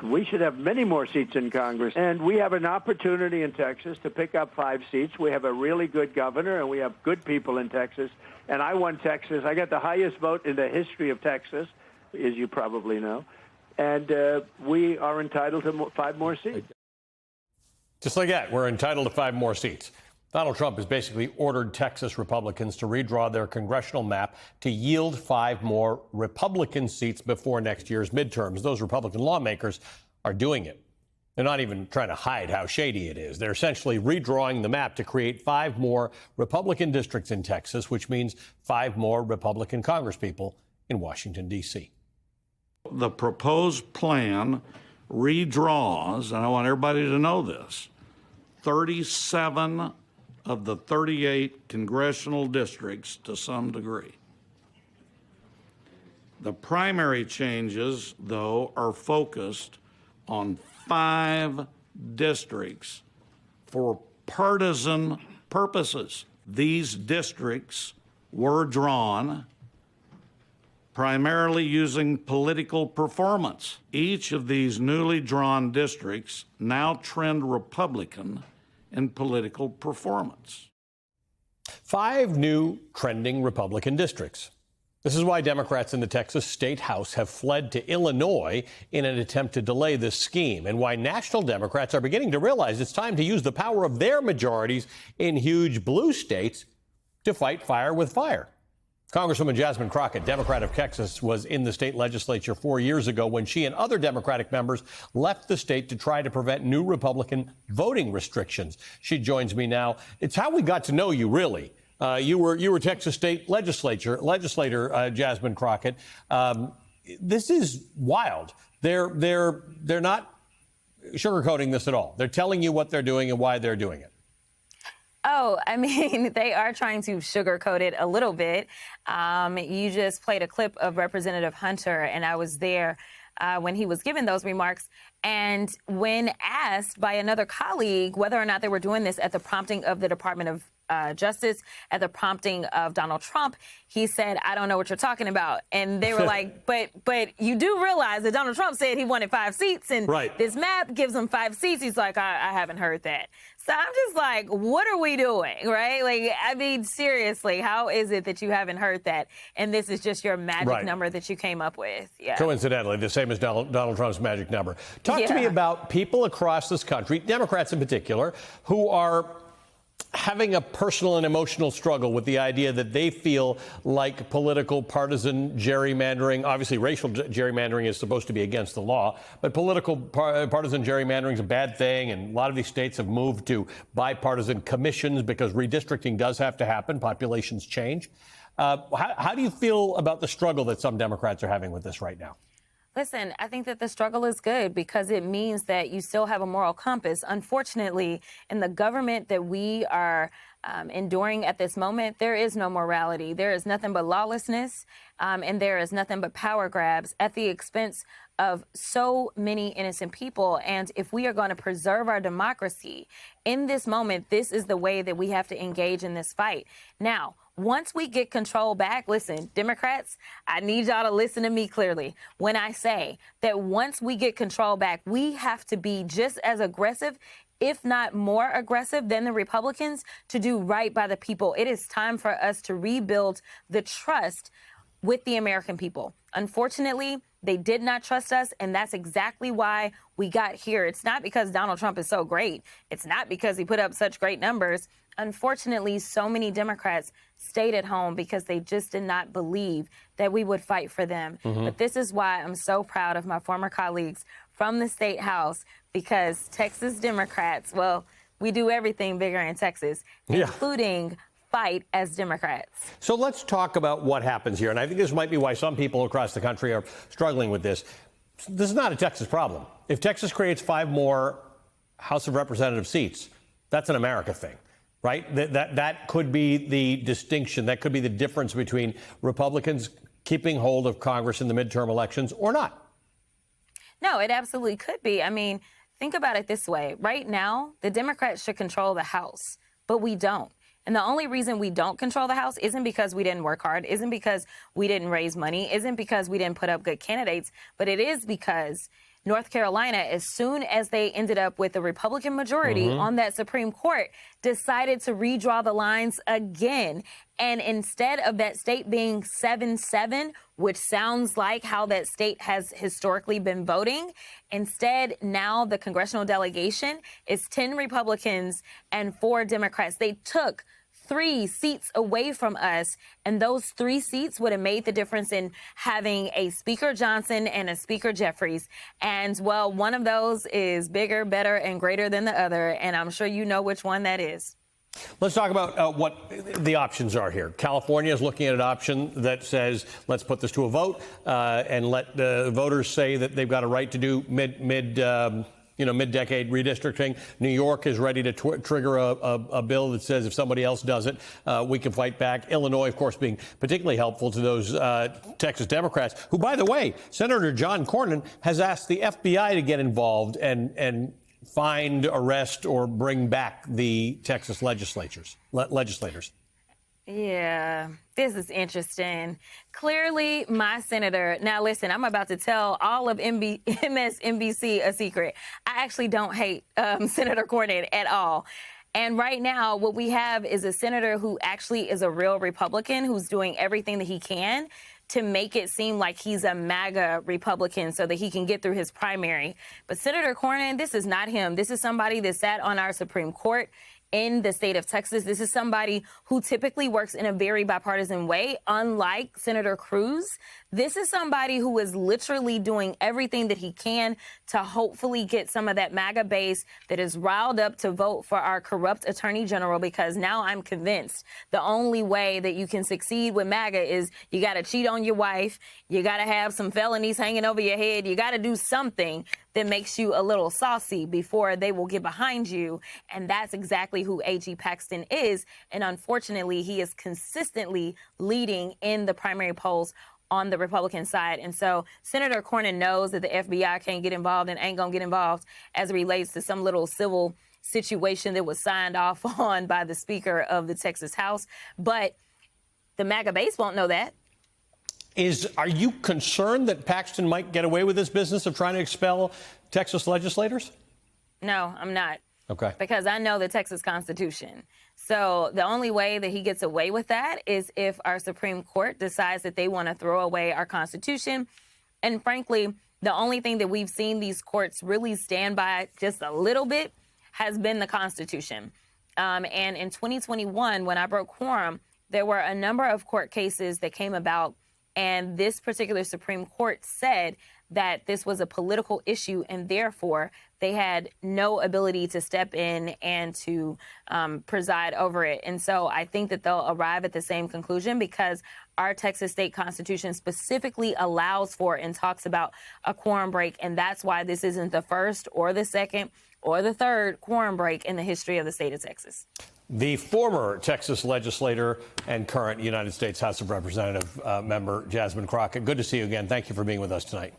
we should have many more seats in Congress. And we have an opportunity in Texas to pick up 5 seats. We have a really good governor, and we have good people in Texas. And I won Texas. I got the highest vote in the history of Texas, as you probably know. And we are entitled to 5 more seats. Just like that, we're entitled to 5 more seats. Donald Trump has basically ordered Texas Republicans to redraw their congressional map to yield 5 more Republican seats before next year's midterms. Those Republican lawmakers are doing it. They're not even trying to hide how shady it is. They're essentially redrawing the map to create 5 more Republican districts in Texas, which means 5 more Republican congresspeople in Washington, D.C. The proposed plan redraws, and I want everybody to know this, 37 of the 38 congressional districts to some degree. The primary changes, though, are focused on 5 districts for partisan purposes. These districts were drawn primarily using political performance. Each of these newly drawn districts now trend Republican in political performance. 5 new trending Republican districts. This is why Democrats in the Texas State House have fled to Illinois in an attempt to delay this scheme, and why national Democrats are beginning to realize it's time to use the power of their majorities in huge blue states to fight fire with fire. Congresswoman Jasmine Crockett, Democrat of Texas, was in the state legislature 4 years ago when she and other Democratic members left the state to try to prevent new Republican voting restrictions. She joins me now. It's how we got to know you, really. You were Texas state legislator, Jasmine Crockett. This is wild. They're not sugarcoating this at all. They're telling you what they're doing and why they're doing it. Oh, I mean, they are trying to sugarcoat it a little bit. You just played a clip of Representative Hunter, and I was there when he was giving those remarks. And when asked by another colleague whether or not they were doing this at the prompting of the Department of Justice, at the prompting of Donald Trump, he said, "I don't know what you're talking about." And they were like, but you do realize that Donald Trump said he wanted 5 seats, and this map gives him 5 seats. He's like, I haven't heard that. So I'm just like, what are we doing, right? Like, I mean, seriously, how is it that you haven't heard that? And this is just your magic number that you came up with. Yeah. Coincidentally, the same as Donald Trump's magic number. Talk to me about people across this country, Democrats in particular, who are having a personal and emotional struggle with the idea that they feel like political partisan gerrymandering, obviously racial gerrymandering is supposed to be against the law, but political partisan gerrymandering is a bad thing, and a lot of these states have moved to bipartisan commissions because redistricting does have to happen. Populations change. How do you feel about the struggle that some Democrats are having with this right now? Listen, I think that the struggle is good because it means that you still have a moral compass. Unfortunately, in the government that we are enduring at this moment, there is no morality. There is nothing but lawlessness, and there is nothing but power grabs at the expense of so many innocent people. And if we are going to preserve our democracy in this moment, this is the way that we have to engage in this fight. Now, once we get control back, listen, Democrats, I need y'all to listen to me clearly when I say that once we get control back, we have to be just as aggressive, if not more aggressive than the Republicans, to do right by the people. It is time for us to rebuild the trust with the American people. Unfortunately, they did not trust us, and that's exactly why we got here. It's not because Donald Trump is so great. It's not because he put up such great numbers. Unfortunately, so many Democrats stayed at home because they just did not believe that we would fight for them. But this is why I'm so proud of my former colleagues from the State House, because Texas Democrats, well, we do everything bigger in Texas, including fight as Democrats. So let's talk about what happens here. And I think this might be why some people across the country are struggling with this. This is not a Texas problem. If Texas creates 5 more House of Representative seats, that's an America thing, right? That could be the distinction. That could be the difference between Republicans keeping hold of Congress in the midterm elections or not. No, it absolutely could be. I mean, think about it this way. Right now, the Democrats should control the House, but we don't. And the only reason we don't control the House isn't because we didn't work hard, isn't because we didn't raise money, isn't because we didn't put up good candidates, but it is because North Carolina, as soon as they ended up with a Republican majority on that Supreme Court, decided to redraw the lines again. And instead of that state being 7-7, which sounds like how that state has historically been voting, instead now the congressional delegation is 10 Republicans and 4 Democrats. They took 3 seats away from us, and those 3 seats would have made the difference in having a Speaker Johnson and a Speaker Jeffries. And, well, one of those is bigger, better, and greater than the other, and I'm sure you know which one that is. Let's talk about what the options are here. California is looking at an option that says, let's put this to a vote and let the voters say that they've got a right to do mid-decade redistricting. New York is ready to trigger a bill that says if somebody else does it, we can fight back. Illinois, of course, being particularly helpful to those Texas Democrats, who, by the way, Senator John Cornyn has asked the FBI to get involved and find, arrest, or bring back the Texas legislators. Yeah, this is interesting. Clearly, my senator. Now, listen, I'm about to tell all of MSNBC a secret. I actually don't hate Senator Cornyn at all. And right now, what we have is a senator who actually is a real Republican who's doing everything that he can to make it seem like he's a MAGA Republican so that he can get through his primary. But Senator Cornyn, this is not him. This is somebody that sat on our Supreme Court in the state of Texas. This is somebody who typically works in a very bipartisan way, unlike Senator Cruz. This is somebody who is literally doing everything that he can to hopefully get some of that MAGA base that is riled up to vote for our corrupt attorney general, because now I'm convinced the only way that you can succeed with MAGA is you got to cheat on your wife, you got to have some felonies hanging over your head, you got to do something that makes you a little saucy before they will get behind you. And that's exactly who A.G. Paxton is. And unfortunately, he is consistently leading in the primary polls on the Republican side. And so Senator Cornyn knows that the FBI can't get involved and ain't going to get involved as it relates to some little civil situation that was signed off on by the Speaker of the Texas House. But the MAGA base won't know that. Are you concerned that Paxton might get away with this business of trying to expel Texas legislators? No, I'm not. Okay. Because I know the Texas Constitution. So the only way that he gets away with that is if our Supreme Court decides that they want to throw away our Constitution. And frankly, the only thing that we've seen these courts really stand by just a little bit has been the Constitution. And in 2021, when I broke quorum, there were a number of court cases that came about. And this particular Supreme Court said that this was a political issue, and therefore they had no ability to step in and to preside over it. And so I think that they'll arrive at the same conclusion, because our Texas state constitution specifically allows for and talks about a quorum break. And that's why this isn't the first or the second or the third quorum break in the history of the state of Texas. The former Texas legislator and current United States House of Representative member, Jasmine Crockett. Good to see you again. Thank you for being with us tonight.